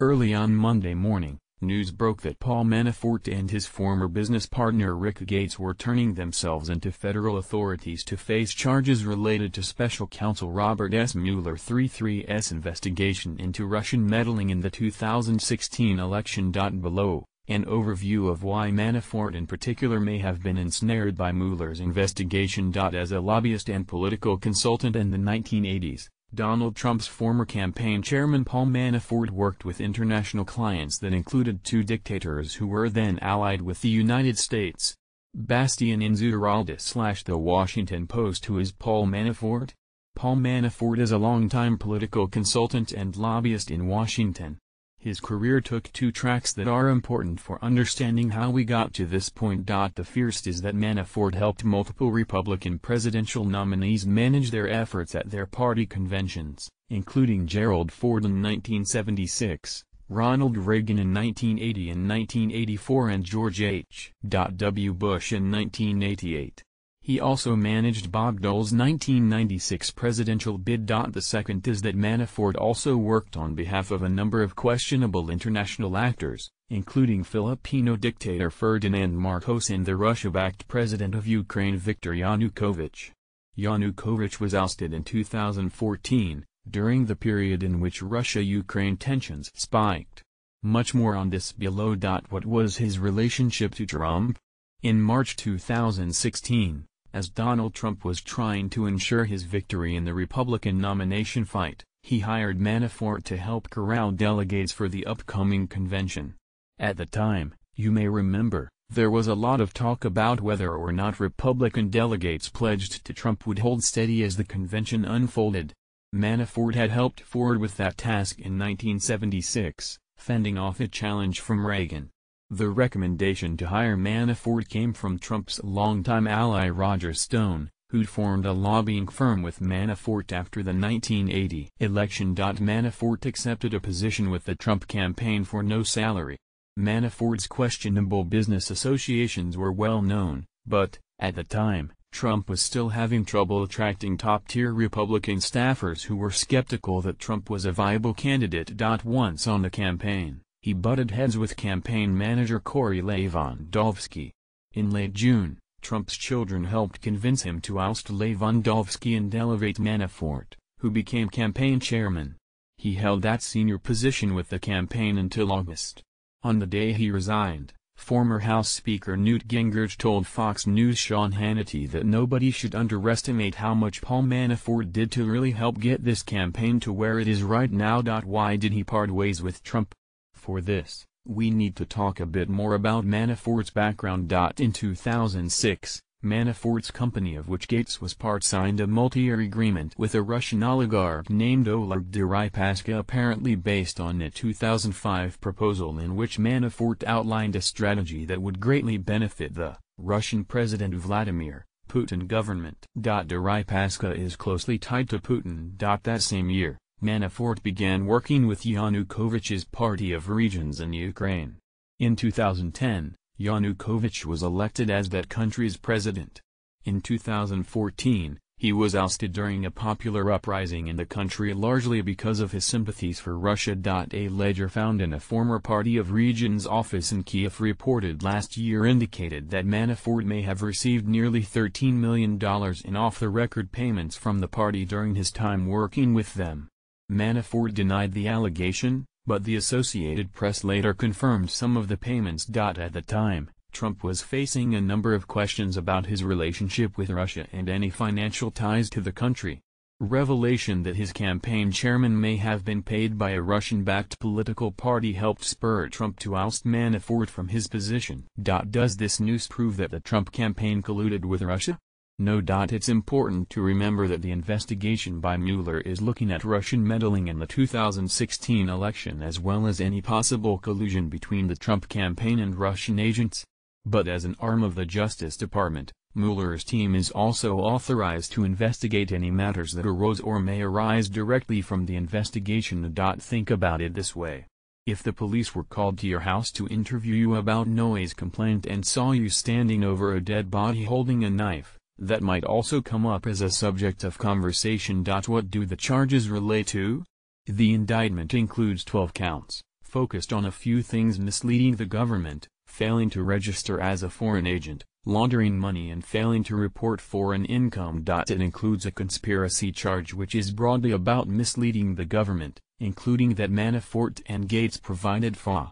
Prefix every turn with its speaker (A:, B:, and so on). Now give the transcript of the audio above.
A: Early on Monday morning, news broke that Paul Manafort and his former business partner Rick Gates were turning themselves into federal authorities to face charges related to Special Counsel Robert S. Mueller's investigation into Russian meddling in the 2016 election. Below, an overview of why Manafort in particular may have been ensnared by Mueller's investigation. As a lobbyist and political consultant in the 1980s, Donald Trump's former campaign chairman Paul Manafort worked with international clients that included two dictators who were then allied with the United States. Bastian Inzurralde / The Washington Post. Who is Paul Manafort? Paul Manafort is a longtime political consultant and lobbyist in Washington. His career took two tracks that are important for understanding how we got to this point. The first is that Manafort helped multiple Republican presidential nominees manage their efforts at their party conventions, including Gerald Ford in 1976, Ronald Reagan in 1980 and 1984 and George H. W. Bush in 1988. He also managed Bob Dole's 1996 presidential bid. The second is that Manafort also worked on behalf of a number of questionable international actors, including Filipino dictator Ferdinand Marcos and the Russia-backed president of Ukraine Viktor Yanukovych. Yanukovych was ousted in 2014, during the period in which Russia-Ukraine tensions spiked. Much more on this below. What was his relationship to Trump? In March 2016, as Donald Trump was trying to ensure his victory in the Republican nomination fight, he hired Manafort to help corral delegates for the upcoming convention. At the time, you may remember, there was a lot of talk about whether or not Republican delegates pledged to Trump would hold steady as the convention unfolded. Manafort had helped Ford with that task in 1976, fending off a challenge from Reagan. The recommendation to hire Manafort came from Trump's longtime ally Roger Stone, who'd formed a lobbying firm with Manafort after the 1980 election. Manafort accepted a position with the Trump campaign for no salary. Manafort's questionable business associations were well known, but, at the time, Trump was still having trouble attracting top-tier Republican staffers who were skeptical that Trump was a viable candidate. Once on the campaign, he butted heads with campaign manager Corey Lewandowski. In late June, Trump's children helped convince him to oust Lewandowski and elevate Manafort, who became campaign chairman. He held that senior position with the campaign until August. On the day he resigned, former House Speaker Newt Gingrich told Fox News' Sean Hannity that nobody should underestimate how much Paul Manafort did to really help get this campaign to where it is right now. Why did he part ways with Trump? For this, we need to talk a bit more about Manafort's background. In 2006, Manafort's company, of which Gates was part, signed a multi-year agreement with a Russian oligarch named Oleg Deripaska, apparently based on a 2005 proposal in which Manafort outlined a strategy that would greatly benefit the Russian President Vladimir Putin government. Deripaska is closely tied to Putin. That same year, Manafort began working with Yanukovych's Party of Regions in Ukraine. In 2010, Yanukovych was elected as that country's president. In 2014, he was ousted during a popular uprising in the country largely because of his sympathies for Russia. A ledger found in a former Party of Regions office in Kiev reported last year indicated that Manafort may have received nearly $13 million in off-the-record payments from the party during his time working with them. Manafort denied the allegation, but the Associated Press later confirmed some of the payments. At the time, Trump was facing a number of questions about his relationship with Russia and any financial ties to the country. Revelation that his campaign chairman may have been paid by a Russian-backed political party helped spur Trump to oust Manafort from his position. Does this news prove that the Trump campaign colluded with Russia? No. It's important to remember that the investigation by Mueller is looking at Russian meddling in the 2016 election as well as any possible collusion between the Trump campaign and Russian agents. But as an arm of the Justice Department, Mueller's team is also authorized to investigate any matters that arose or may arise directly from the investigation. Think about it this way. If the police were called to your house to interview you about noise complaint and saw you standing over a dead body holding a knife, that might also come up as a subject of conversation. What do the charges relate to? The indictment includes 12 counts, focused on a few things: misleading the government, failing to register as a foreign agent, laundering money, and failing to report foreign income. It includes a conspiracy charge which is broadly about misleading the government, including that Manafort and Gates provided FA